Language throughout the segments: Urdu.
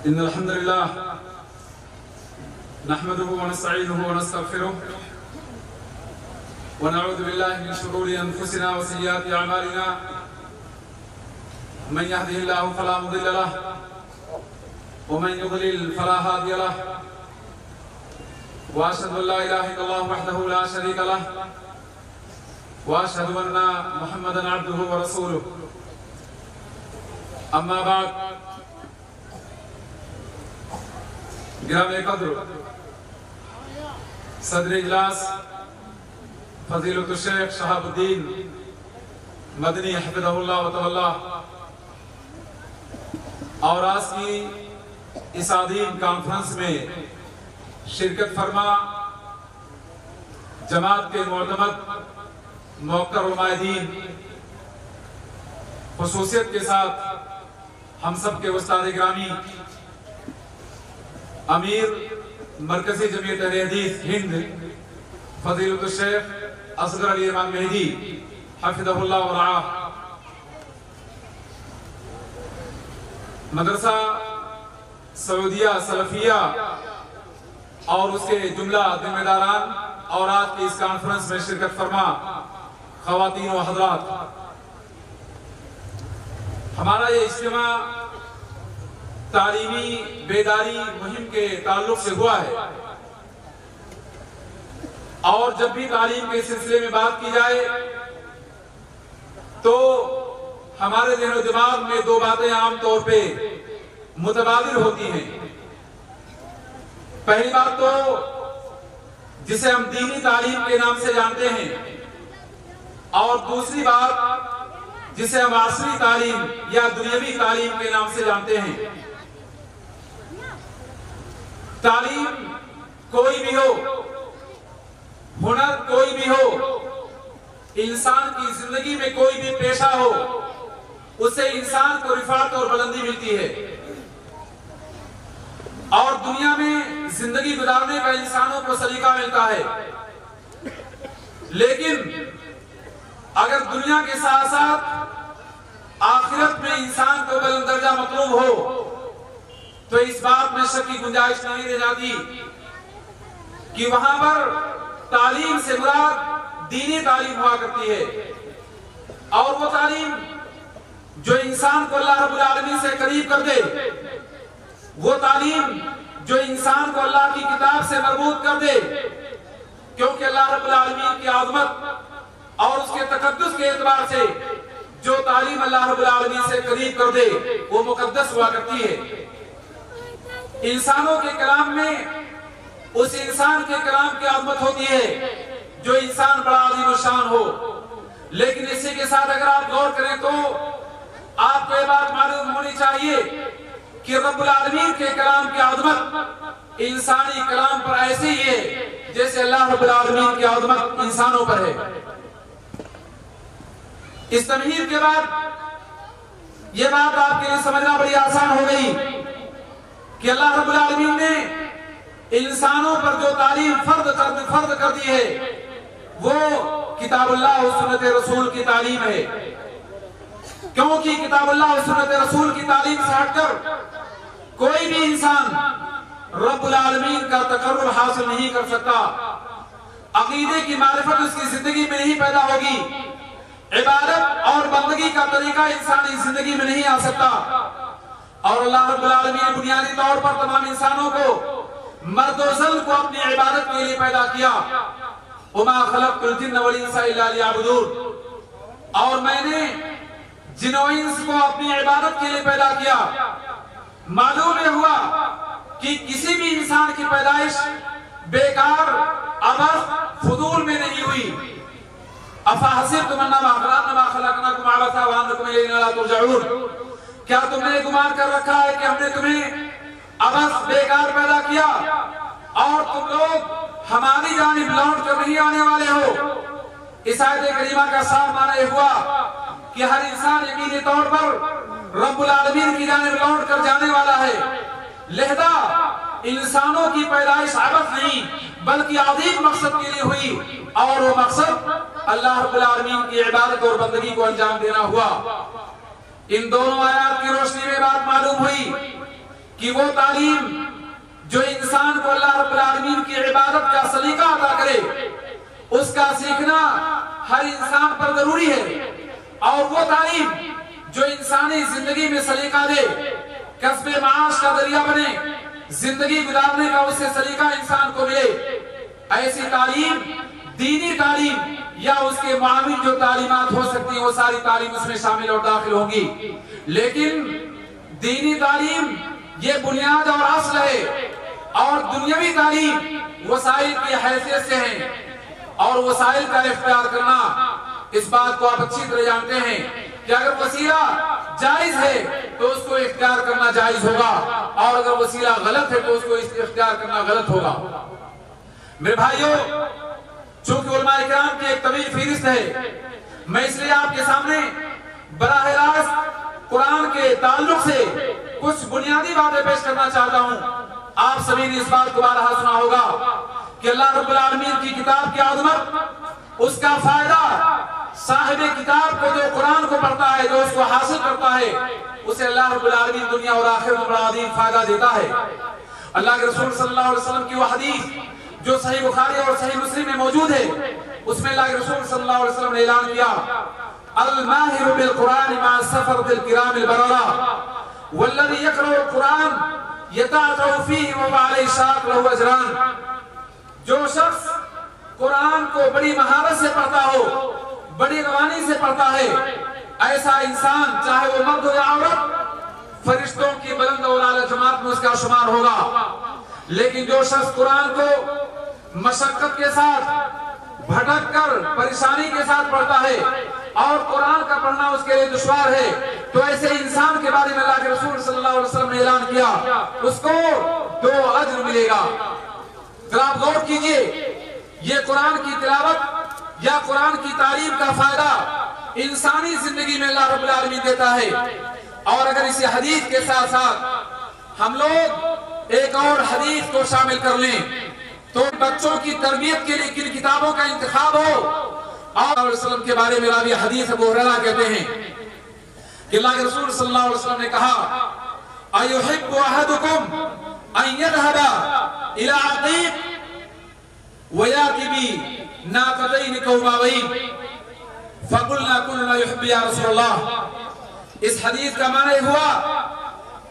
إن الحمد لله نحمده ونستعينه ونستغفره ونعوذ بالله من شرور أنفسنا وسيئات أعمالنا من يهده الله فلا مضل له ومن يضلل فلا هادي له وأشهد أن لا إله إلا الله وحده لا شريك له وأشهد أن محمدا عبده ورسوله أما بعد گرامی قدر صدر اجلاس فضیلت الشیخ شہاب الدین مدنی حفظہ اللہ و تعالی اور آج کی اس عظیم کانفرنس میں شرکت فرما جماعت کے معتمد موقر علماء دین خصوصیت کے ساتھ ہم سب کے استاد گرامی امیر مرکزی جمعیت اہل حدیث ہند فضیلت الشیخ اصغر علی امام مہدی حفظہ اللہ و رعاہ، مدرسہ سعودیہ سلفیہ اور اس کے جملہ ذمہ داران اور آج کی اس کانفرنس میں شرکت فرما خواتین و حضرات، ہمارا یہ اجتماع تعلیمی بیداری مہم کے تعلق سے ہوا ہے، اور جب بھی تعلیم کے سلسلے میں بات کی جائے تو ہمارے ذہن و دماغ میں دو باتیں عام طور پہ متبادل ہوتی ہیں۔ پہلی بات تو جسے ہم دینی تعلیم کے نام سے جانتے ہیں، اور دوسری بات جسے ہم عصری تعلیم یا دنیاوی تعلیم کے نام سے جانتے ہیں۔ تعلیم کوئی بھی ہو، ہنر کوئی بھی ہو، انسان کی زندگی میں کوئی بھی پیشہ ہو، اس سے انسان کو رفعت اور بلندی ملتی ہے، اور دنیا میں زندگی گزارنے کا انسانوں کو سلیقہ ملتا ہے۔ لیکن اگر دنیا کے ساتھ ساتھ آخرت میں انسان کو بلند درجہ مطلوب ہو تو اس بات میں شک کی گنجائش نہیں رہ جاتی کہ وہاں پر تعلیم سے مراد دینی تعلیم ہوا کرتی ہے، اور وہ تعلیم جو انسان کو اللہ رب العالمین سے قریب کر دے، وہ تعلیم جو انسان کو اللہ کی کتاب سے مربوط کر دے، کیونکہ اللہ رب العالمین کی عظمت اور اس کے تقدس کے اعتبار سے جو تعلیم اللہ رب العالمین سے قریب کر دے وہ مقدس ہوا کرتی ہے۔ انسانوں کے کلام میں اس انسان کے کلام کی عظمت ہوتی ہے جو انسان بڑا عظیم الشان ہو، لیکن اسی کے ساتھ اگر آپ غور کریں تو آپ کو یہ بات معلوم ہونی چاہیے کہ رب العالمین کے کلام کی عظمت انسانی کلام پر ایسے ہی ہے جیسے اللہ رب العالمین کی عظمت انسانوں پر ہے۔ اس تمہید کے بعد یہ بات آپ کے لیے سمجھنا بڑی آسان ہو گئی کہ اللہ رب العالمین نے انسانوں پر جو تعلیم فرض کر دی ہے وہ کتاب اللہ و سنت رسول کی تعلیم ہے، کیونکہ کتاب اللہ و سنت رسول کی تعلیم سے ہٹ کر کوئی بھی انسان رب العالمین کا تقرب حاصل نہیں کر سکتا، عقیدے کی معرفت اس کی زندگی میں نہیں پیدا ہوگی، عبادت اور بندگی کا طریقہ انسانی زندگی میں نہیں آ سکتا۔ اور اللہ رب العالمین نے بنیادی طور پر تمام انسانوں کو مرد و زن کو اپنی عبادت کے لیے پیدا کیا، وَمَا خَلَقْتُ الْجِنَّ وَالْإِنسَ إِلَّا لِيَعْبُدُونَ، اور میں نے جن و انس کو اپنی عبادت کے لیے پیدا کیا۔ معلوم یہ ہوا کہ کسی بھی انسان کی پیدائش بیکار عبث فضول میں نہیں ہوئی۔ أَفَحَسِبْتُمْ أَنَّمَا خَلَقْنَاكُمْ عَبَثًا وَأَنَّكُمْ إِلَيْنَا لَا تُرْجَعُونَ، کیا تم نے گمان کر رکھا ہے کہ ہم نے تمہیں عبث بیکار پیدا کیا اور تم لوگ ہماری جانب لوٹ کر نہیں آنے والے ہو؟ اس آیت کریمہ کا صاف معنی یہ ہوا کہ ہر انسان یقینی طور پر رب العالمین کی جانب لوٹ کر جانے والا ہے، لہذا انسانوں کی پیدائش عبث نہیں بلکہ عظیم مقصد کے لیے ہوئی، اور وہ مقصد اللہ رب العالمین کی عبادت اور بندگی کو انجام دینا ہوا۔ ان دونوں آیات کی روشنی میں بات معلوم ہوئی کہ وہ تعلیم جو انسان کو اللہ رب العالمین کی عبادت کا سلیقہ عطا کرے، اس کا سیکھنا ہر انسان پر ضروری ہے، اور وہ تعلیم جو انسانی زندگی میں سلیقہ دے، کسب معاش کا ذریعہ بنے، زندگی گزارنے کا اس سے سلیقہ انسان کو ملے، ایسی تعلیم، دینی تعلیم یا اس کے معاون جو تعلیمات ہو سکتی ہیں وہ ساری تعلیم اس میں شامل اور داخل ہوں گی، لیکن دینی تعلیم یہ بنیاد اور اصل ہے، اور دنیاوی تعلیم وسائل کی حیثیت سے ہے، اور وسائل کا اختیار کرنا، اس بات کو آپ اچھی طرح جانتے ہیں کہ اگر وسیلہ جائز ہے تو اس کو اختیار کرنا جائز ہوگا، اور اگر وسیلہ غلط ہے تو اس کو اختیار کرنا غلط ہوگا۔ میرے بھائیوں، چونکہ علماء کرام کی ایک طویل فہرست ہے، میں اس لیے آپ کے سامنے براہ راست قرآن کے تعلق سے کچھ بنیادی باتیں پیش کرنا چاہتا ہوں۔ آپ سبھی نے اس بات کو بارہا سنا ہوگا کہ اللہ رب العالمین کی کتاب کی عظمت، اس کا فائدہ صاحب کتاب کو جو قرآن کو پڑھتا ہے، جو اس کو حاصل کرتا ہے، اسے اللہ رب العالمین دنیا اور آخرت میں بڑا عظیم فائدہ دیتا ہے۔ اللہ کے رسول صلی اللہ علیہ وسلم کی وہ حدیث جو صحیح بخاری اور صحیح مسلم میں موجود ہے، اس میں اللہ کے رسول صلی اللہ علیہ وسلم نے اعلان کیا، الماہر بالقرآن مع السفرۃ الکرام البررہ والذی یقرأ القرآن یتعتع فیہ وعلیہ شاق لہ اجران۔ جو شخص قرآن کو بڑی مہارت سے پڑھتا ہو، بڑی روانی سے پڑھتا ہے، ایسا انسان چاہے وہ مرد ہو یا عورت، فرشتوں کی بلند اور اعلیٰ جماعت میں اس کا شمار ہوگا۔ لیکن جو شخص قرآن کو مشقت کے ساتھ، بھٹک کر، پریشانی کے ساتھ پڑھتا ہے، اور قرآن کا پڑھنا اس کے لیے دشوار ہے، تو ایسے انسان کے بارے میں اللہ کے رسول صلی اللہ علیہ وسلم نے اعلان کیا، اس کو 2 اجر ملے گا۔ ذرا آپ غور کیجئے، یہ قرآن کی تلاوت یا قرآن کی تعلیم کا فائدہ انسانی زندگی میں اللہ رب العالمین دیتا ہے، اور اگر اسی حدیث کے ساتھ ساتھ ہم لوگ ایک اور حدیث کو شامل کر لیں تو بچوں کی تربیت کے لیے کن کتابوں کا انتخاب ہو۔ اور علیہ وسلم کے بارے میں راوی حدیث ابو ہریرہ کہتے ہیں کہ اللہ کے رسول صلی اللہ علیہ وسلم نے کہا، ایحب احدکم ان یذهب الى عقیق ویأتی بناقتین کوماوین فقلنا کلنا یحب یا رسول اللہ۔ اس حدیث کا معنی ہوا،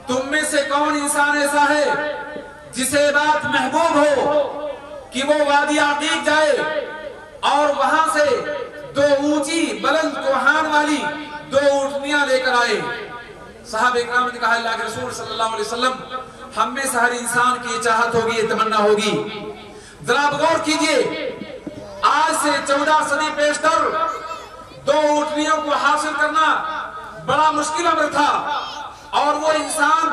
تم میں سے کون انسان ایسا ہے جسے بات محبوب ہو کہ وہ وادی عقیق جائے اور وہاں سے 2 اونچی بلند کوہان والی 2 اونٹنیاں لے کر آئے۔ صحابہ اکرام نے کہا، اللہ کے رسول صلی اللہ علیہ وسلم، ہم میں سے ہر انسان کی یہ چاہت ہوگی، یہ تمنا ہوگی۔ ذرا آپ غور کیجئے، آج سے 14 صدی پیشتر 2 اونٹنیوں کو حاصل کرنا بڑا مشکل امر تھا، اور وہ انسان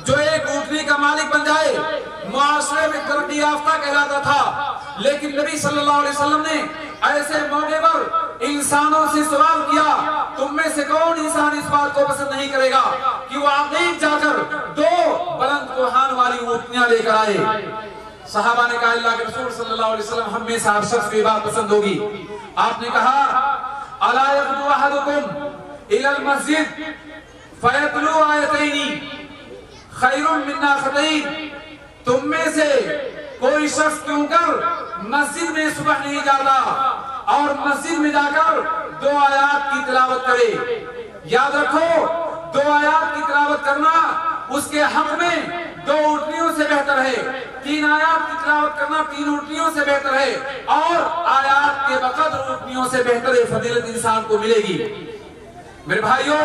جو ایک اونٹنی کا مالک بن جائے معاشرے میں ترقی یافتہ کہلاتا تھا۔ لیکن نبی صلی اللہ علیہ وسلم نے ایسے موقع پر انسانوں سے سوال کیا، تم میں سے کون انسان اس بات کو پسند نہیں کرے گا کہ وہ عقیق جا کر 2 بلند کوہان والی اونٹنیاں لے کر آئے؟ صحابہ نے کہا، اللہ کے رسول صلی اللہ علیہ وسلم، ہم میں سے ہر شخص کو یہ بات پسند ہوگی۔ آپ نے کہا، الا یغدو احدکم الی المسجد فیتلو آیتین خیر من ناقتین۔ تم میں سے کوئی شخص کیوں کر مسجد میں صبح نہیں جاتا اور مسجد میں جا کر 2 آیات کی تلاوت کرے؟ یاد رکھو، 2 آیات کی تلاوت کرنا اس کے حق میں 2 اونٹنیوں سے بہتر ہے، 3 آیات کی تلاوت کرنا 3 اونٹنیوں سے بہتر ہے، اور آیات کے بقدر اونٹنیوں سے بہتر فضیلت انسان کو ملے گی۔ میرے بھائیوں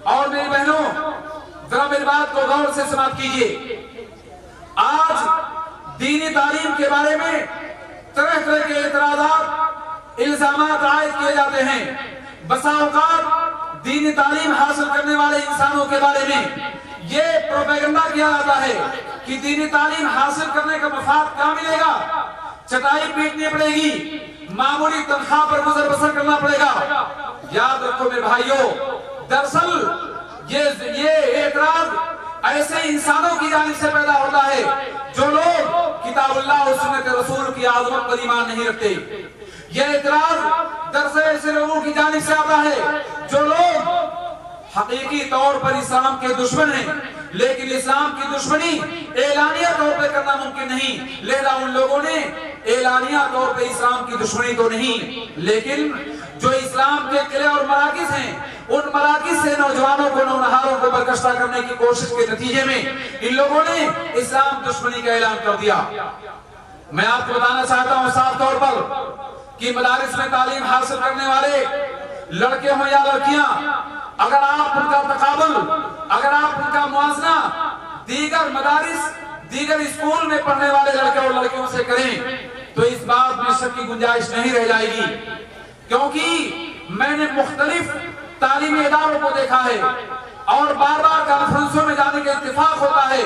اور میری بہنوں، ذرا میری بات کو غور سے سماعت کیجئے۔ آج دینی تعلیم کے بارے میں طرح طرح کے اعتراضات، الزامات عائد کیے جاتے ہیں۔ بسا اوقات دینی تعلیم حاصل کرنے والے انسانوں کے بارے میں یہ پروپیگنڈا کیا جاتا ہے کہ دینی تعلیم حاصل کرنے کا مفاد کیا ملے گا، چٹائی پیٹنی پڑے گی، معمولی تنخواہ پر گزر بسر کرنا پڑے گا۔ یاد رکھو میرے بھائیوں، دراصل یہ اعتراض ایسے انسانوں کی جانب سے پیدا ہوتا ہے جو لوگ کتاب اللہ اور سنت رسول کی عظمت پر ایمان نہیں رکھتے۔ یہ اعتراض دراصل ایسے لوگوں کی جانب سے آتا ہے جو لوگ حقیقی طور پر اسلام کے دشمن ہیں، لیکن اسلام کی دشمنی اعلانیہ طور پہ کرنا ممکن نہیں، لہذا ان لوگوں نے اعلانیہ طور پہ اسلام کی دشمنی تو نہیں، لیکن جو اسلام کے قلعے اور مراکز ہیں ان مراکز سے نوجوانوں کو نونہاروں کو برگشتہ کرنے کی کوشش کے نتیجے میں ان لوگوں نے اسلام دشمنی کا اعلان کر دیا۔ میں آپ کو بتانا چاہتا ہوں صاف طور پر کہ مدارس میں تعلیم حاصل کرنے والے لڑکے ہوں یا لڑکیاں، اگر آپ ان کا تقابل، اگر آپ ان کا موازنہ دیگر مدارس، دیگر اسکول میں پڑھنے والے لڑکے اور لڑکیوں سے کریں تو اس بات میں شک کی گنجائش نہیں رہ جائے گی، کیونکہ میں نے مختلف تعلیمی اداروں کو دیکھا ہے اور بار بار کانفرنسوں میں جانے کے اتفاق ہوتا ہے۔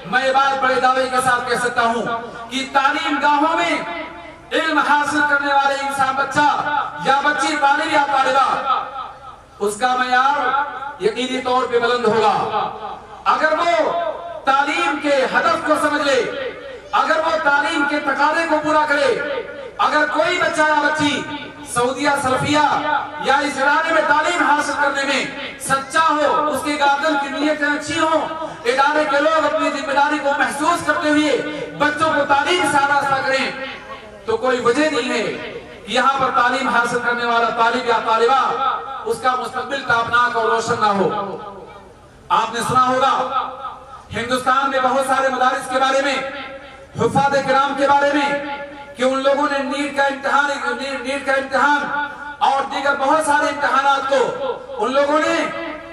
میں یہ بات بڑے دعوے کے ساتھ کہہ سکتا ہوں کہ تعلیم گاہوں میں علم حاصل کرنے والے انسان، بچہ یا بچی، طالب یا طالبہ، اس کا معیار یقینی طور پہ بلند ہوگا اگر وہ تعلیم کے ہدف کو سمجھ لے، اگر وہ تعلیم کے تقاضے کو پورا کرے۔ اگر کوئی بچہ یا بچی سعودیہ سلفیہ یا اس ادارے میں تعلیم حاصل کرنے میں سچا ہو، اس کے گاردن کی نیتیں اچھی ہوں، ادارے کے لوگ اپنی ذمہ داری کو محسوس کرتے ہوئے بچوں کو تعلیم سے آراستہ کریں، تو کوئی وجہ نہیں ہے کہ یہاں پر تعلیم حاصل کرنے والا طالب یا طالبہ اس کا مستقبل تابناک اور روشن نہ ہو۔ آپ نے سنا ہوگا ہندوستان میں بہت سارے مدارس کے بارے میں، حفاظ کرام کے بارے میں، کہ ان لوگوں نے نیٹ کا امتحان اور دیگر بہت سارے امتحانات کو ان لوگوں نے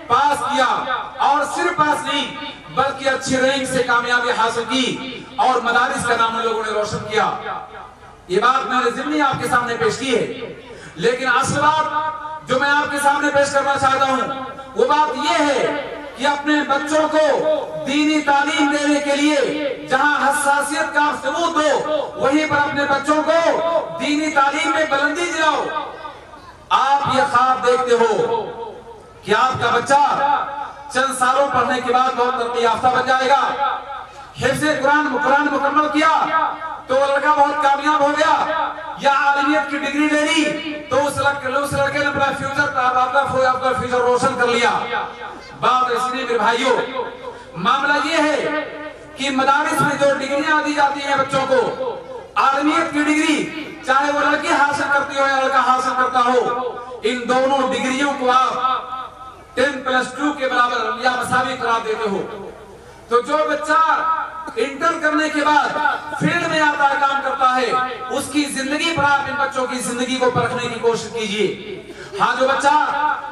پاس کیا، اور صرف پاس نہیں بلکہ اچھی رینک سے کامیابی حاصل کی اور مدارس کا نام ان لوگوں نے روشن کیا۔ یہ بات میں نے ضمنی آپ کے سامنے پیش کی ہے، لیکن اصل بات جو میں آپ کے سامنے پیش کرنا چاہتا ہوں وہ بات یہ ہے کہ اپنے بچوں کو دینی تعلیم دینے کے لیے جہاں حساسیت کا ثبوت ہو وہیں پر اپنے بچوں کو دینی تعلیم میں بلندی دلاؤ۔ آپ یہ خواب دیکھتے ہو کہ آپ کا بچہ چند سالوں پڑھنے کے بعد بہت ترقی یافتہ بن جائے گا، حفظ قرآن مکمل کیا تو وہ لڑکا بہت کامیاب ہو گیا، یا عالمیت کی ڈگری لے لی تو اس لڑکے نے اپنا فیوچر روشن کر لیا۔ بات ایسی نہیں میرے بھائیوں، معاملہ یہ ہے کہ مدارس میں جو ڈگریاں دی جاتی ہیں بچوں کو، عالمیت کی ڈگری چاہے وہ لڑکی حاصل کرتی ہو یا لڑکا حاصل کرتا ہو، ان دونوں ڈگریوں کو آپ 10+2 کے برابر یا مساوی قرار دیتے ہو۔ تو جو بچہ انٹر کرنے کے بعد فیلڈ میں آتا ہے، کام کرتا ہے، اس کی زندگی پر آپ ان بچوں کی زندگی کو پرکھنے کی کوشش کیجئے۔ ہاں جو بچہ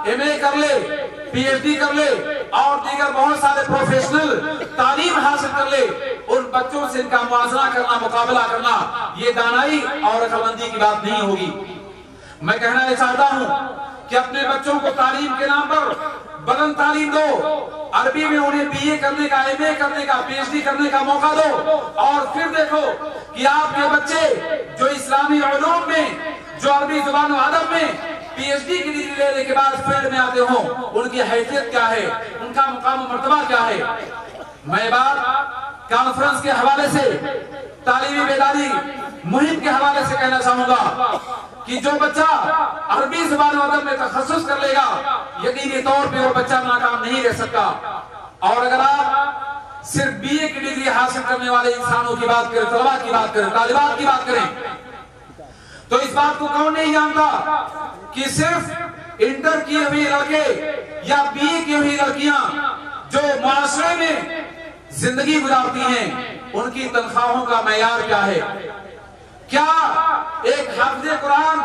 ایم اے کر لے، پی ایچ ڈی کر لے اور دیگر بہت سارے پروفیشنل تعلیم حاصل کر لے، ان بچوں سے ان کا موازنہ کرنا، مقابلہ کرنا، یہ دانائی اور عقل مندی کی بات نہیں ہوگی۔ میں کہنا یہ چاہتا ہوں کہ اپنے بچوں کو تعلیم کے نام پر بلند تعلیم دو، عربی میں انہیں بی اے کرنے کا، ایم اے کرنے کا، پی ایچ ڈی کرنے کا موقع دو، اور پھر دیکھو کہ آپ کے بچے جو اسلامی علوم میں، جو عربی زبان و ادب میں پی ایچ ڈی کی ڈگری لینے کے بعد فیلڈ میں آتے ہوں، ان کی حیثیت کیا ہے، ان کا مقام و مرتبہ کیا ہے۔ میں بات کانفرنس کے حوالے سے، تعلیمی بیداری مہم کے حوالے سے کہنا چاہوں گا کہ جو بچہ عربی زبان و ادب میں تخصص کر لے گا یقینی طور پہ وہ بچہ ناکام نہیں رہ سکتا، اور اگر آپ صرف بی اے کی ڈگری حاصل کرنے والے انسانوں کی بات کریں، طلباء کی بات کریں، طالبات کی بات کریں، تو اس بات کو کون نہیں جانتا کہ صرف انٹر کیے ہوئے لڑکے یا بی اے کی ہوئی لڑکیاں جو معاشرے میں زندگی گزارتی ہیں ان کی تنخواہوں کا معیار کیا ہے؟ کیا ایک حافظ قرآن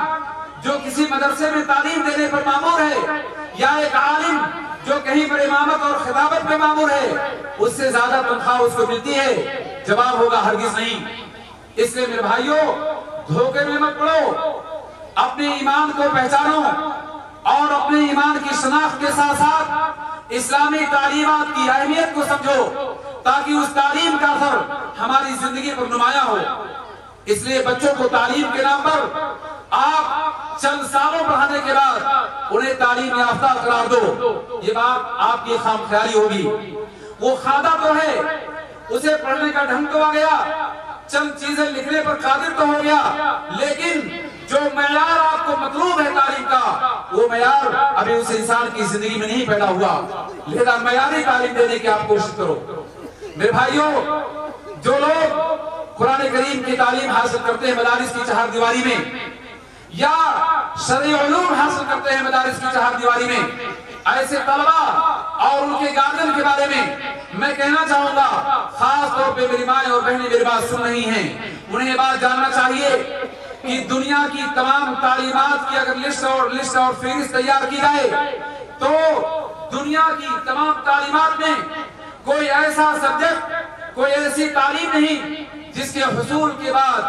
جو کسی مدرسے میں تعلیم دینے پر مامور ہے، یا ایک عالم جو کہیں پر امامت اور خطابت پہ مامور ہے، اس سے زیادہ تنخواہ اس کو ملتی ہے؟ جواب ہوگا ہرگز نہیں۔ اس لیے میرے بھائیوں، دھوکے میں مت پڑو، اپنے ایمان کو پہچانو اور اپنے ایمان کی شناخت کے ساتھ ساتھ اسلامی تعلیمات کی اہمیت کو سمجھو تاکہ اس تعلیم کا اثر ہماری زندگی پر نمایاں ہو۔ اس لیے بچوں کو تعلیم کے نام پر آپ چند سالوں پڑھانے کے بعد انہیں تعلیم یافتہ قرار دو، یہ بات آپ کی خام خیالی ہوگی۔ وہ خادہ تو ہے، اسے پڑھنے کا ڈھنگ تو آ گیا، چند چیزیں لکھنے پر قادر تو ہو گیا، لیکن جو معیار آپ کو مطلوب ہے تعلیم کا، وہ معیار ابھی اس انسان کی زندگی میں نہیں پیدا ہوا، لہذا معیاری تعلیم دینے کی آپ کوشش کرو۔ میرے بھائیوں، جو لوگ قرآن کریم کی تعلیم حاصل کرتے ہیں مدارس کی چہار دیواری میں، یا شرعی علوم حاصل کرتے ہیں مدارس کی چہار دیواری میں، ایسے طلبہ اور ان کے گارڈین کے بارے میں کہنا چاہوں گا، خاص طور پہ میری مائیں اور بہنیں میری بات سن رہی ہیں، انہیں یہ بات جاننا چاہیے کہ دنیا کی تمام تعلیمات کی اگر لسٹ اور فہرست تیار کی جائے تو دنیا کی تمام تعلیمات میں کوئی ایسا سبجیکٹ، کوئی ایسی تعلیم نہیں جس کے حصول کے بعد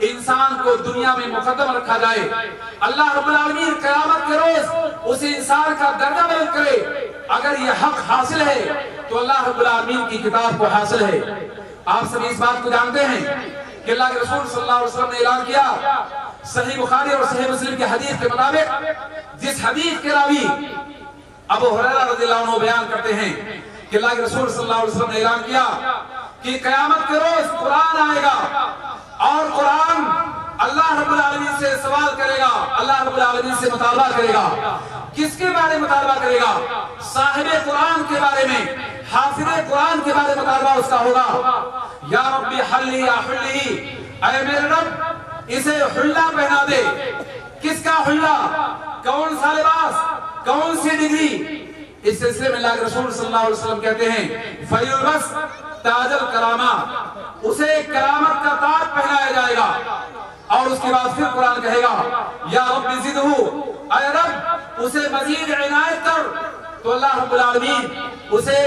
انسان کو دنیا میں مقدم رکھا جائے۔ اللہ رب العالمین قیامت کے روز اس انسان کا درجہ بلند کرے۔ اگر یہ حق حاصل ہے تو اللہ رب العالمین کی کتاب کو حاصل ہے۔ آپ سب اس بات کو جانتے ہیں کہ اللہ کے رسول صلی اللہ علیہ وسلم نے اعلان کیا، صحیح بخاری اور صحیح مسلم کی حدیث کے مطابق، جس حدیث کے راوی ابو ہریرہ رضی اللہ عنہ بیان کرتے ہیں کہ اللہ کے رسول صلی اللہ علیہ وسلم نے اعلان کیا کہ قیامت کے روز قرآن آئے گا اور قرآن اللہ رب العالمین سے سوال کرے گا، اللہ رب العالمین سے مطالبہ کرے گا۔ کس کے بارے میں مطالبہ کرے گا؟ صاحب قرآن کے بارے میں، حافظ قرآن کے بارے میں مطالبہ اس کا ہوگا۔ یا ربی حلی یا حلی، اے میرے رب اسے حلہ پہنا دے۔ کس کا حلہ؟ کون سا لباس؟ کون سی ڈگری؟ اس سلسلے میں اللہ کے رسول صلی اللہ علیہ وسلم کہتے ہیں فَيُلْبَسْ تاج الکرامہ، اسے کرامت کا تاج پہنایا جائے گا۔ اور اس کے بعد پھر قرآن کہے گا یا رب زدہ، اے رب اسے مزید عنایت کر، تو اللہ رب العالمین اسے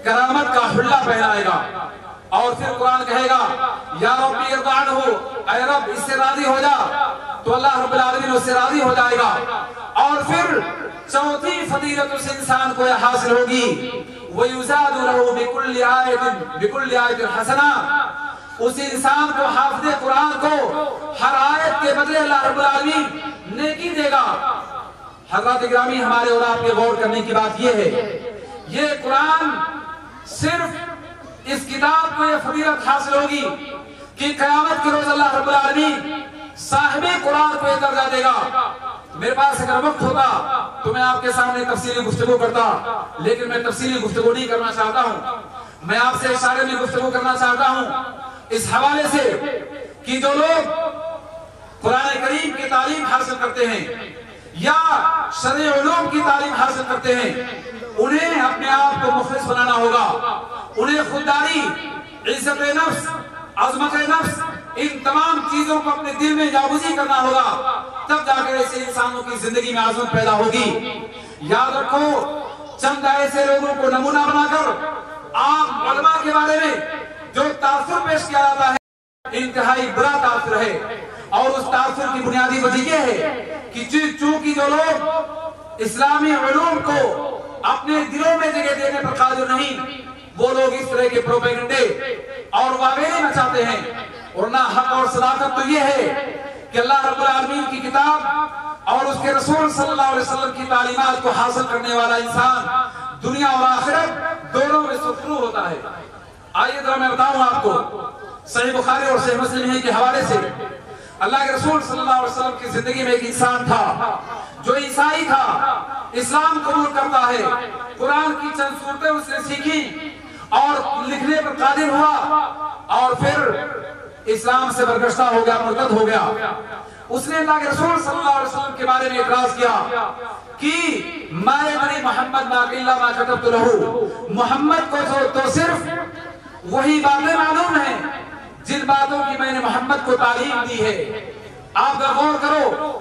کرامت کا حلہ پہنائے گا۔ اور پھر قرآن کہے گا یا رب ارض عنہ، اے رب اس سے راضی ہو جا، تو اللہ رب العالمین اس سے راضی ہو جائے گا۔ اور پھر چوتھی فضیلت اس انسان کو حاصل ہوگی وَيُزَادُ لَهُ بِكُلِّ آیَةٍ حَسَنَةٍ، اس انسان کو حافظ قرآن کو ہر آیت کے بدلے اللہ رب العالمین نیکی دے گا۔ حضرات گرامی، ہمارے اور آپ کے غور کرنے کی بات یہ ہے، یہ قرآن صرف اس کتاب کو یہ فضیلت حاصل ہوگی کہ قیامت کے روز اللہ رب العالمین صاحب قرآن کو یہ درجہ دے گا۔ میرے پاس اگر وقت ہوتا تو میں آپ کے سامنے تفصیلی گفتگو کرتا، لیکن میں تفصیلی گفتگو نہیں کرنا چاہتا ہوں۔ میں آپ سے اشارے میں گفتگو کرنا چاہتا ہوں اس حوالے سے کہ جو لوگ قرآن کریم کی تعلیم حاصل کرتے ہیں یا شرعی علوم کی تعلیم حاصل کرتے ہیں، انہیں اپنے آپ کو مخلص بنانا ہوگا۔ انہیں خودداری، عزت نفس، عظمت نفس، ان تمام چیزوں کو اپنے دل میں جاگزی کرنا ہوگا، تب جا کر ایسے انسانوں کی زندگی میں عظمت پیدا ہوگی۔ یاد رکھو، چند ایسے لوگوں کو نمونہ بنا کر عام علماء کے بارے میں جو تاثر پیش کیا جاتا ہے انتہائی برا تاثر ہے، اور اس تاثر کی بنیادی وجہ یہ ہے کہ چونکہ جو لوگ اسلامی علوم کو اپنے دلوں میں جگہ دینے پر قادر نہیں، وہ لوگ اس طرح کے پروپیگنڈے اور واویلے مچاتے ہیں۔ ورنہ حق اور صداقت تو یہ ہے کہ اللہ رب العالمین کی کتاب اور اس کے رسول صلی اللہ علیہ وسلم کی تعلیمات کو حاصل کرنے والا انسان دنیا اور آخرت دونوں میں سرخرو ہوتا ہے۔ آئیے ذرا میں بتاؤں آپ کو، صحیح بخاری اور صحیح مسلم کے حوالے سے اللہ کے رسول صلی اللہ علیہ وسلم کی زندگی میں ایک انسان تھا جو عیسائی تھا، اسلام قبول کرتا ہے، قرآن کی چند صورتیں اس نے سیکھی اور لکھنے پر قادر ہوا، اور پھر اسلام سے برگشتہ ہو گیا، مرتد ہو گیا۔ اس نے اللہ کے رسول صلی اللہ علیہ وسلم کے بارے میں اعتراض کیا کہ ما یدری محمد ما الا ما كتبت له، محمد کو تو صرف وہی باتیں معلوم ہیں جن باتوں کی میں نے محمد کو تعلیم دی ہے۔ آپ غور کرو،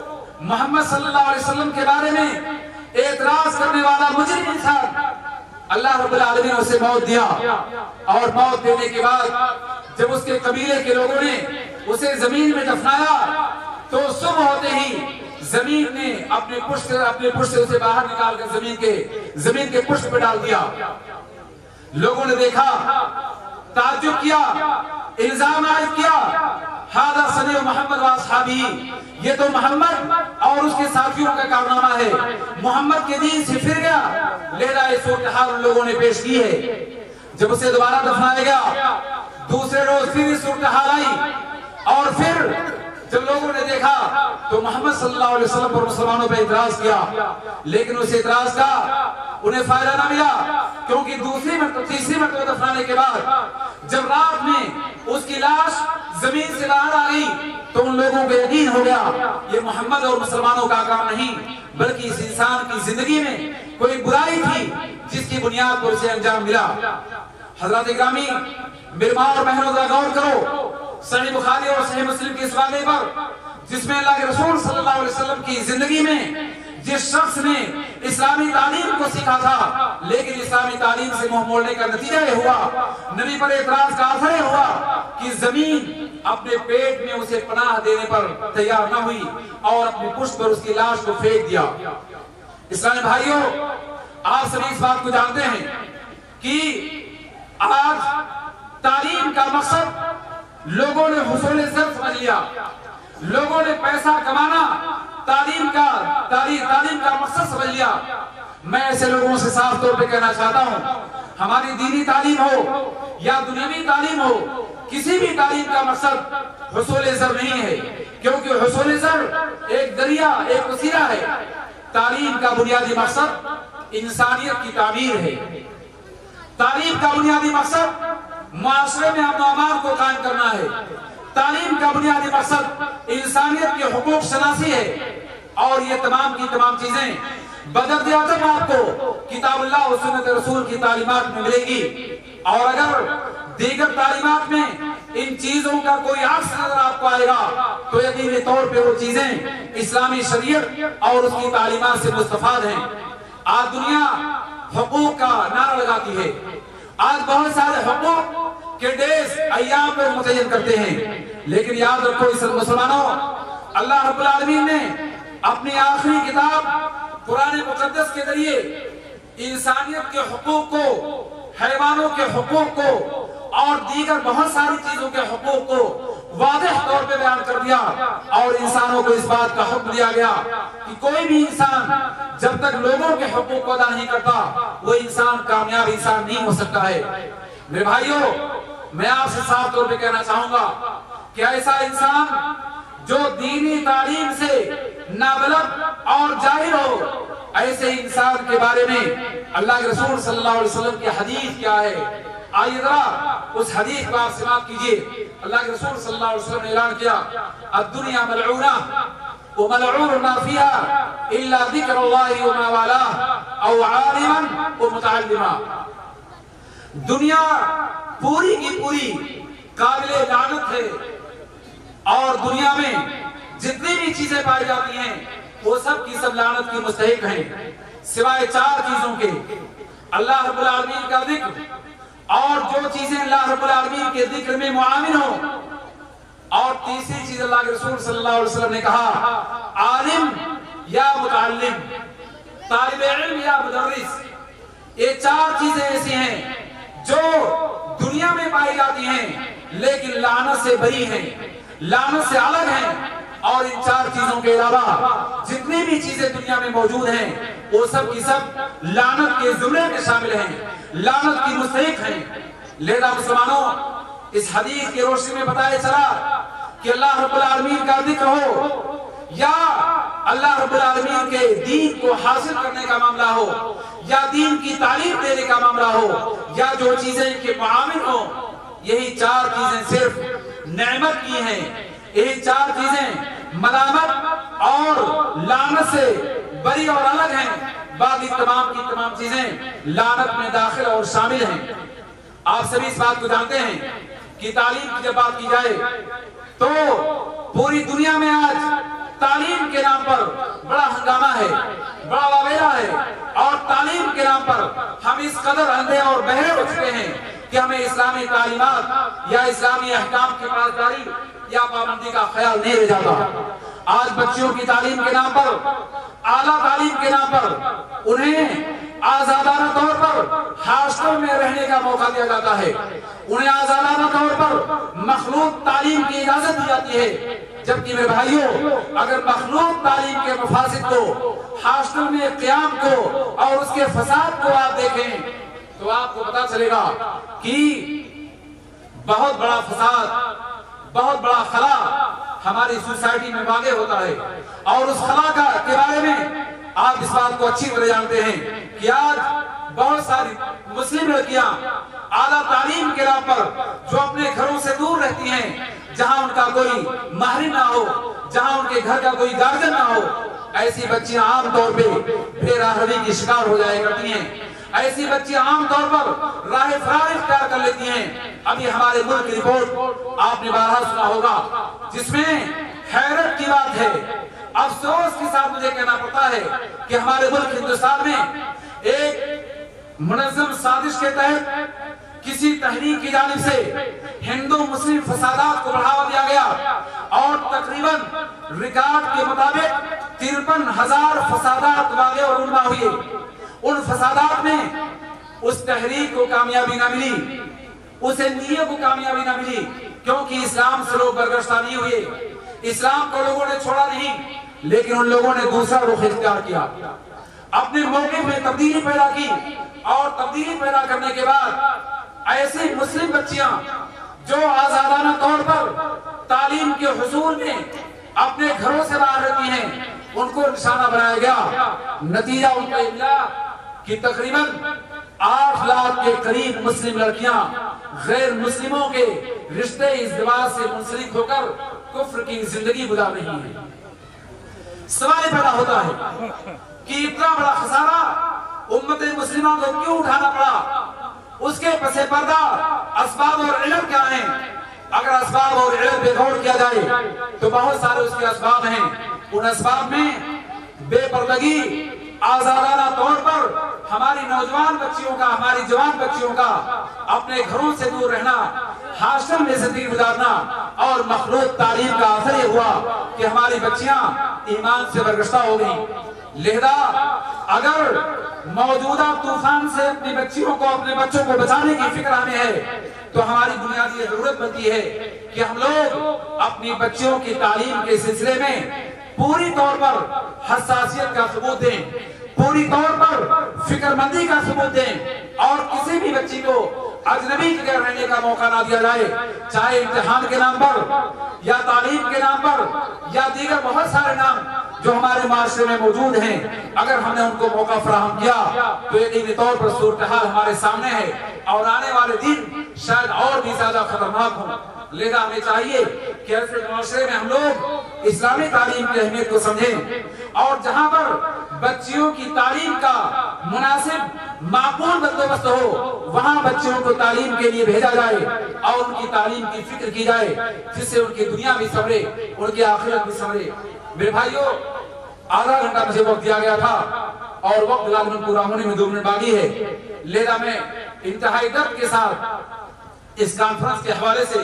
محمد صلی اللہ علیہ وسلم کے بارے میں اعتراض کرنے والا مجرم انسان، اللہ رب العالمین نے اسے موت دیا، اور موت دینے کے بعد جب اس کے قبیلے کے لوگوں نے اسے زمین میں دفنایا تو صبح ہوتے ہی زمین نے اپنے پشت سے اسے باہر نکال کر زمین کے پشت پہ ڈال دیا۔ لوگوں نے دیکھا، تعجب کیا، الزام عائد کیا، ھذا صنیع محمد و اصحابہ، یہ تو محمد اور اس کے ساتھیوں کا کارنامہ ہے، محمد کے دین سے پھر گیا۔ لہذا یہ صورتحال ان لوگوں نے پیش کی ہے۔ جب اسے دوبارہ دفنایا گیا، دوسرے روز پھر یہ صورتحال آئی، اور پھر جب لوگوں نے دیکھا تو محمد صلی اللہ علیہ وسلم پر مسلمانوں پہ اعتراض کیا، لیکن اس اعتراض کا انہیں فائدہ نہ ملا، کیونکہ تیسری مرتبہ دفنانے کے بعد جب رات میں اس کی لاش زمین سے باہر آ گئی تو ان لوگوں کو یقین ہو گیا یہ محمد اور مسلمانوں کا کام نہیں، بلکہ اس انسان کی زندگی میں کوئی برائی تھی جس کی بنیاد پر اسے انجام ملا۔ حضرات اکرامی، میرے ماں اور بہنوں ذرا غور کرو صحیح بخاری اور صحیح مسلم کی اس واقعے پر، جس میں اللہ کے رسول صلی اللہ علیہ وسلم کی زندگی میں جس شخص نے اسلامی تعلیم کو سیکھا تھا لیکن اسلامی تعلیم سے منہ موڑنے کا نتیجہ یہ ہوا، نبی پر اعتراض کا اثر یہ ہوا کہ زمین اپنے پیٹ میں اسے پناہ دینے پر تیار نہ ہوئی اور اپنی پشت پر اس کی لاش کو پھینک دیا۔ اسلامی بھائیوں، آپ سبھی اس بات کو جانتے ہیں کہ آج تعلیم کا مقصد لوگوں نے حصول زر سمجھ لیا، لوگوں نے پیسہ کمانا تعلیم کا مقصد سمجھ لیا۔ میں ایسے لوگوں سے صاف طور پہ کہنا چاہتا ہوں، ہماری دینی تعلیم ہو یا دنیاوی تعلیم ہو، کسی بھی تعلیم کا مقصد حصول زر نہیں ہے، کیونکہ حصول زر ایک ذریعہ، ایک وسیلہ ہے۔ تعلیم کا بنیادی مقصد انسانیت کی تعمیر ہے۔ تعلیم کا بنیادی مقصد معاشرے میں امن و امان کو قائم کرنا ہے۔ تعلیم کا بنیادی مقصد انسانیت کے حقوق شناسی ہے، اور یہ تمام کی تمام چیزیں بدرجہ اعظم آپ کو کتاب اللہ و سنت رسول کی تعلیمات میں ملے گی، اور اگر دیگر تعلیمات میں ان چیزوں کا کوئی عکس نظر آپ کو آئے گا تو یقینی طور پہ وہ چیزیں اسلامی شریعت اور اس کی تعلیمات سے مستفاد ہیں۔ آج دنیا حقوق کا نعرہ لگاتی ہے، آج بہت سارے حقوق کے ڈیز ایام پر متعین کرتے ہیں، لیکن یاد رکھو اس مسلمانوں، اللہ رب العالمین نے اپنی آخری کتاب قرآن مقدس کے ذریعے انسانیت کے حقوق کو، حیوانوں کے حقوق کو اور دیگر بہت ساری چیزوں کے حقوق کو واضح طور پہ بیان کر دیا، اور انسانوں کو اس بات کا حکم دیا گیا کہ کوئی بھی انسان جب تک لوگوں کے حقوق کو ادا نہیں کرتا وہ انسان کامیاب انسان نہیں ہو سکتا ہے۔ میرے بھائیوں، میں آپ سے صاف طور پہ کہنا چاہوں گا کہ ایسا انسان جو دینی تعلیم سے نابلد اور جاہل ہو، ایسے انسان کے بارے میں اللہ کے رسول صلی اللہ علیہ وسلم کی حدیث کیا ہے؟ آئیے ذرا اس حدیث کو آپ سماعت کیجئے۔ اللہ کے رسول صلی اللہ علیہ وسلم نے اعلان کیا، الدنیا ملعونہ وملعون ما فيها الا ذکر اللہ وما والاه او عالما ومتعلما۔ دنیا پوری کی پوری قابل لعنت ہے، اور دنیا میں جتنی بھی چیزیں پائی جاتی ہیں وہ سب کی سب لعنت کی مستحق ہیں، سوائے چار چیزوں کے: اللہ رب العالمین کا ذکر، اور جو چیزیں اللہ رب العالمین کے ذکر میں معاون ہوں، اور تیسری چیز اللہ کے رسول صلی اللہ علیہ وسلم نے کہا عالم یا متعلم، طالب علم یا مدرس۔ یہ چار چیزیں ایسی ہیں جو دنیا میں پائی جاتی ہیں لیکن لعنت سے بری ہیں، لعنت سے الگ ہیں، اور ان چار چیزوں کے علاوہ جتنی بھی چیزیں دنیا میں موجود ہیں وہ سب کی سب لعنت کے زمرے میں شامل ہیں، لعنت کی مستحق ہیں۔ لہذا مسلمانوں، اس حدیث کی روشنی میں بتایا چلا کہ اللہ رب العالمین کا ذکر ہو یا اللہ رب العالمین کے دین کو حاصل کرنے کا معاملہ ہو یا دین کی تعلیم دینے کا معاملہ ہو یا جو چیزیں ان کے معاون ہوں، یہی چار چیزیں صرف نعمت کی ہیں، یہی چار چیزیں ملامت اور لعنت سے بری اور الگ ہیں، باقی تمام کی تمام چیزیں لعنت میں داخل اور شامل ہیں۔ آپ سبھی اس بات کو جانتے ہیں کہ تعلیم کی جب بات کی جائے تو پوری دنیا میں آج تعلیم کے نام پر بڑا ہنگامہ ہے، بڑا واویلا ہے، اور تعلیم کے نام پر ہم اس قدر اندھے اور بہرے ہو چکے ہیں کہ ہمیں اسلامی تعلیمات یا اسلامی احکام کی پاسداری یا پابندی کا خیال نہیں رہ جاتا۔ آج بچیوں کی تعلیم کے نام پر، اعلیٰ تعلیم کے نام پر انہیں آزادانہ طور پر ہاسٹل میں رہنے کا موقع دیا جاتا ہے، انہیں آزادانہ طور پر مخلوط تعلیم کی اجازت دی جاتی ہے، جبکہ میرے بھائیوں، اگر مخلوط تعلیم کے مفاسد کو، ہاسٹل میں قیام کو اور اس کے فساد کو آپ دیکھیں تو آپ کو پتا چلے گا کہ بہت بڑا فساد، بہت بڑا خلا ہماری سوسائٹی میں واقع ہوتا ہے، اور اس خلا کے بارے میں آپ اس بات کو اچھی طرح جانتے ہیں کہ آج بہت ساری مسلم لڑکیاں اعلیٰ تعلیم کے نام پر جو اپنے گھروں سے دور رہتی ہیں، جہاں ان کا کوئی محرم نہ ہو، جہاں ان کے گھر کا کوئی گارجن نہ ہو، ایسی بچیاں عام طور پہ بے راہ روی کی شکار ہو جائے کرتی ہیں۔ ایسی بچیاں عام طور پر راہ فرار اختیار کر لیتی ہیں۔ ابھی ہمارے ملک کی رپورٹ آپ نے بارہا سنا ہوگا، جس میں حیرت کی بات ہے، افسوس کے ساتھ مجھے کہنا پڑتا ہے کہ ہمارے ملک ہندوستان میں ایک منظم سازش کے تحت کسی تحریک کی جانب سے ہندو مسلم فسادات کو بڑھاوا دیا گیا، اور تقریباً ریکارڈ کے مطابق 53,000 فسادات واقع اور رونما ہوئے۔ ان فسادات میں اس تحریک کو کامیابی نہ ملی، اس NGO کو کامیابی نہ ملی، کیونکہ اسلام سے لوگ برگشتہ نہیں ہوئے، اسلام کو لوگوں نے چھوڑا نہیں، لیکن ان لوگوں نے دوسرا رخ اختیار کیا، اپنے موقف میں تبدیلی پیدا کی، اور تبدیلی پیدا کرنے کے بعد ایسی مسلم بچیاں جو آزادانہ طور پر تعلیم کے حصول میں اپنے گھروں سے باہر رہتی ہیں، ان کو نشانہ بنایا گیا۔ نتیجہ ان کا یہ کہ تقریباً 8 لاکھ کے قریب مسلم لڑکیاں غیر مسلموں کے رشتے ازدواج سے منسلک ہو کر کفر کی زندگی گزار رہی ہیں۔ سوال پیدا ہوتا ہے کہ اتنا بڑا خسارہ امت مسلمہ کو کیوں اٹھانا پڑا؟ اس کے پس پردہ اسباب اور علم کیا ہیں؟ اگر اسباب اور علم پہ غور کیا جائے تو بہت سارے اس کے اسباب ہیں۔ ان اسباب میں بے پردگی، آزادانہ طور پر ہماری نوجوان بچیوں کا، ہماری جوان بچیوں کا اپنے گھروں سے دور رہنا، ہاسٹل میں زندگی گزارنا، اور مخلوط تعلیم کا اثر یہ ہوا کہ ہماری بچیاں ایمان سے برگشتہ ہو گئیں۔ لہذا اگر موجودہ طوفان سے اپنی بچیوں کو، اپنے بچوں کو بچانے کی فکر ہمیں ہے، تو ہماری بنیادی ضرورت بنتی ہے کہ ہم لوگ اپنی بچیوں کی تعلیم کے سلسلے میں پوری طور پر حساسیت کا ثبوت دیں، پوری طور پر فکر مندی کا ثبوت دیں، اور کسی بھی بچی کو اجنبی کے گھر رہنے کا موقع نہ دیا جائے، چاہے امتحان کے نام پر یا تعلیم کے نام پر یا دیگر بہت سارے نام جو ہمارے معاشرے میں موجود ہیں۔ اگر ہم نے ان کو موقع فراہم کیا تو یقینی طور پر صورتحال ہمارے سامنے ہے، اور آنے والے دن شاید اور بھی زیادہ خطرناک ہوں۔ لہذا ہمیں چاہیے کہ ایسے معاشرے میں ہم لوگ اسلامی تعلیم کی اہمیت کو سمجھیں، اور جہاں پر بچیوں کی تعلیم کا مناسب معقول بندوبست ہو، وہاں بچیوں کو تعلیم کے لیے بھیجا جائے، اور ان کی تعلیم کی فکر کی جائے، جس سے ان کی دنیا بھی سنورے، ان کی آخرت بھی سنورے۔ میرے بھائیوں، آدھا گھنٹہ مجھے وقت دیا گیا تھا، اور وقت غالباً پورا ہونے میں 2 منٹ باقی ہے، لہذا میں انتہائی درد کے ساتھ اس کانفرنس کے حوالے سے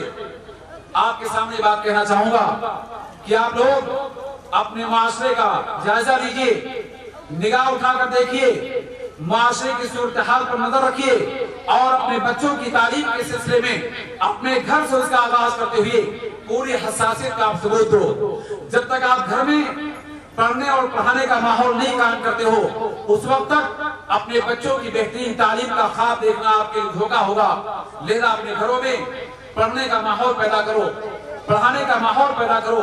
آپ کے سامنے بات کہنا چاہوں گا کہ آپ لوگ اپنے معاشرے کا جائزہ لیجئے، نگاہ اٹھا کر دیکھیے، معاشرے کی صورتحال پر نظر رکھیے، اور اپنے بچوں کی تعلیم کے سلسلے میں اپنے گھر سے اس کا آغاز کرتے ہوئے پوری حساسیت کا آپ ثبوت دو۔ جب تک آپ گھر میں پڑھنے اور پڑھانے کا ماحول نہیں قائم کرتے ہو، اس وقت تک اپنے بچوں کی بہترین تعلیم کا خواب دیکھنا آپ کے لیے دھوکہ ہوگا۔ لہذا اپنے گھروں میں پڑھنے کا ماحول پیدا کرو، پڑھانے کا ماحول پیدا کرو،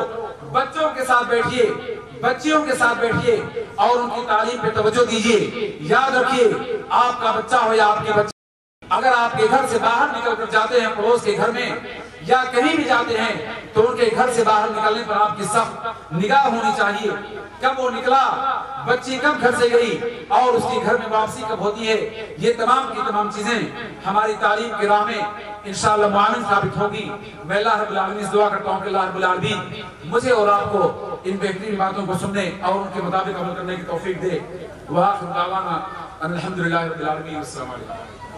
بچوں کے ساتھ بیٹھیے، بچیوں کے ساتھ بیٹھیے، اور ان کی تعلیم پہ توجہ دیجیے۔ یاد رکھیے، آپ کا بچہ ہو یا آپ کی بچی، اگر آپ کے گھر سے باہر نکل کر جاتے ہیں پڑوس کے گھر میں یا کہیں بھی جاتے ہیں، تو ان کے گھر سے باہر نکلنے پر آپ کی سخت نگاہ ہونی چاہیے۔ کب وہ نکلا، بچی کب گھر سے گئی، اور اس کی گھر میں واپسی کب ہوتی ہے، یہ تمام کی تمام چیزیں ہماری تعلیم کے راہ میں انشاءاللہ معاون ثابت ہوگی۔ میں اللہ رب العالمین سے دعا کرتا ہوں کہ اللہ رب العالمین مجھے اور آپ کو ان بہترین باتوں کو سننے اور ان کے مطابق عمل کرنے کی توفیق دے۔ وآخر دعوانا ان الحمدللہ رب العالمین۔ السلام علیکم۔